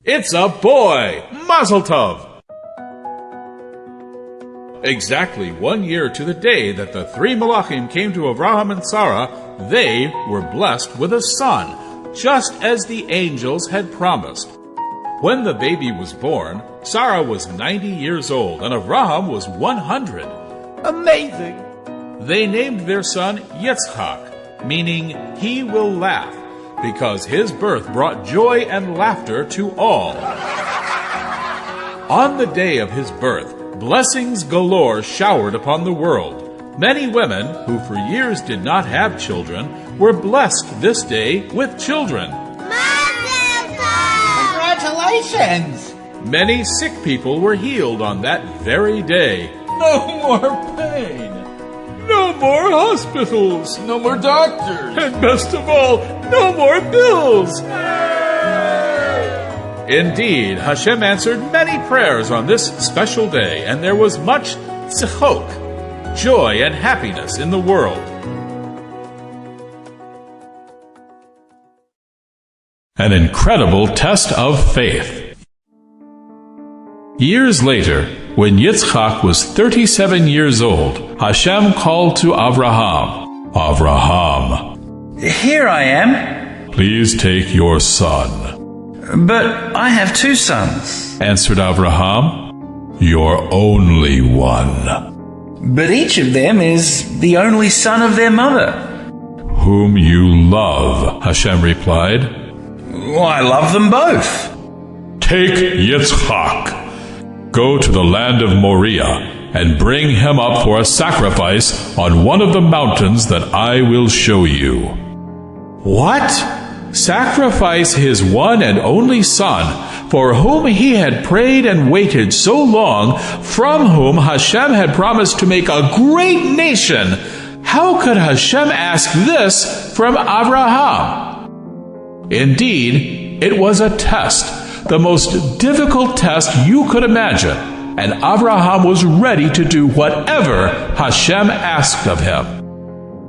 It's a boy! Mazel tov! Exactly 1 year to the day that the three Malachim came to Abraham and Sarah, they were blessed with a son, just as the angels had promised. When the baby was born, Sarah was 90 years old and Abraham was 100. Amazing! They named their son Yitzhak, meaning he will laugh, because his birth brought joy and laughter to all. On the day of his birth, blessings galore showered upon the world. Many women, who for years did not have children, were blessed this day with children. Congratulations! Many sick people were healed on that very day. No more pain! No more hospitals! No more doctors! And best of all, no more bills! Indeed, Hashem answered many prayers on this special day, and there was much tzchok, joy and happiness in the world. An incredible test of faith. Years later, when Yitzhak was 37 years old, Hashem called to Abraham, Abraham, "Here I am." "Please take your son." "But I have 2 sons." Answered Abraham, "Your only one." "But each of them is the only son of their mother." "Whom you love," Hashem replied. "I love them both." "Take Yitzhak, go to the land of Moriah, and bring him up for a sacrifice on one of the mountains that I will show you." What? Sacrifice his one and only son, for whom he had prayed and waited so long, from whom Hashem had promised to make a great nation. How could Hashem ask this from Abraham? Indeed, it was a test, the most difficult test you could imagine, and Abraham was ready to do whatever Hashem asked of him.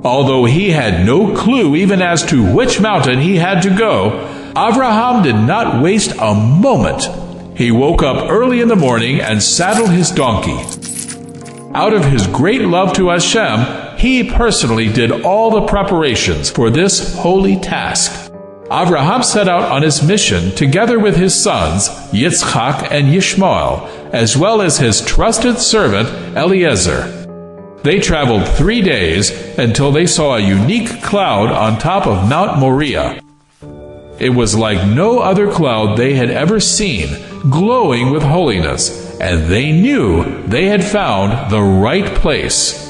Although he had no clue even as to which mountain he had to go, Abraham did not waste a moment. He woke up early in the morning and saddled his donkey. Out of his great love to Hashem, he personally did all the preparations for this holy task. Abraham set out on his mission together with his sons, Yitzhak and Ishmael, as well as his trusted servant, Eliezer. They traveled 3 days until they saw a unique cloud on top of Mount Moriah. It was like no other cloud they had ever seen, glowing with holiness, and they knew they had found the right place.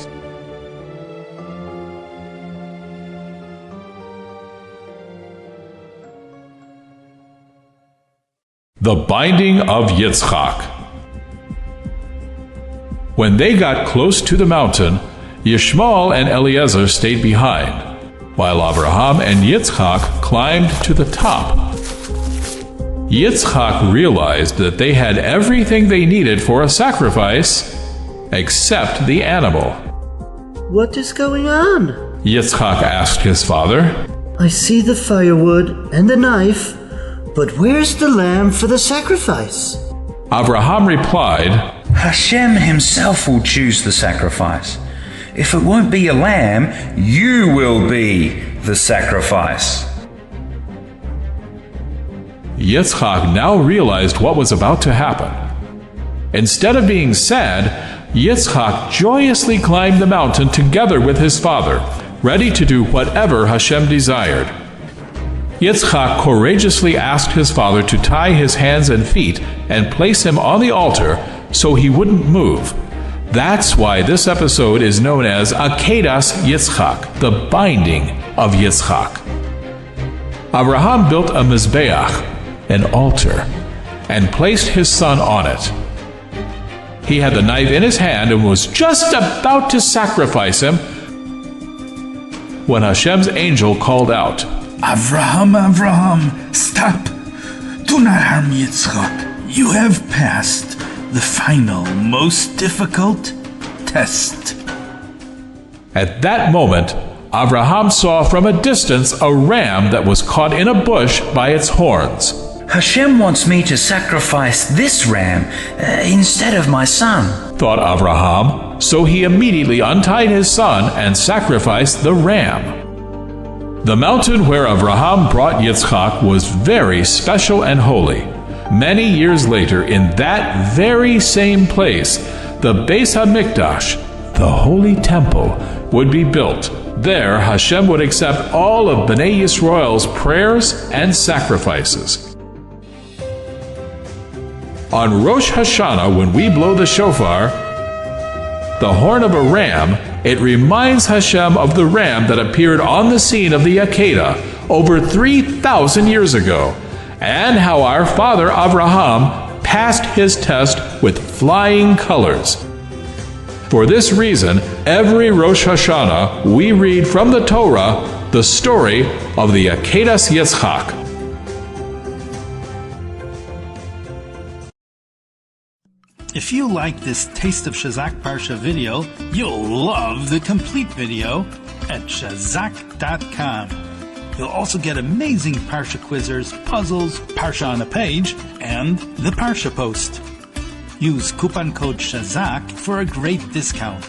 The binding of Yitzhak. When they got close to the mountain, Ishmael and Eliezer stayed behind, while Abraham and Yitzhak climbed to the top. Yitzhak realized that they had everything they needed for a sacrifice, except the animal. "What is going on?" Yitzhak asked his father. "I see the firewood and the knife, but where's the lamb for the sacrifice?" Abraham replied, "Hashem himself will choose the sacrifice. If it won't be a lamb, you will be the sacrifice." Yitzhak now realized what was about to happen. Instead of being sad, Yitzhak joyously climbed the mountain together with his father, ready to do whatever Hashem desired. Yitzhak courageously asked his father to tie his hands and feet and place him on the altar so he wouldn't move. That's why this episode is known as Akedas Yitzhak, the binding of Yitzhak. Abraham built a mizbeach, an altar, and placed his son on it. He had the knife in his hand and was just about to sacrifice him when Hashem's angel called out, "Avraham, Avraham, stop! Do not harm Yitzchak. You have passed the final, most difficult test." At that moment, Abraham saw from a distance a ram that was caught in a bush by its horns. Hashem wants me to sacrifice this ram instead of my son, thought Avraham. So he immediately untied his son and sacrificed the ram. The mountain where Avraham brought Yitzhak was very special and holy. Many years later, in that very same place, the Beis HaMikdash, the Holy Temple, would be built. There, Hashem would accept all of Bnei Yisrael's prayers and sacrifices. On Rosh Hashanah, when we blow the shofar, the horn of a ram, it reminds Hashem of the ram that appeared on the scene of the Akedah over 3,000 years ago, and how our father Avraham passed his test with flying colors. For this reason, every Rosh Hashanah we read from the Torah the story of the Akedas Yitzhak. If you like this Taste of Shazak Parsha video, you'll love the complete video at Shazak.com. You'll also get amazing Parsha quizzers, puzzles, Parsha on a page, and the Parsha post. Use coupon code Shazak for a great discount.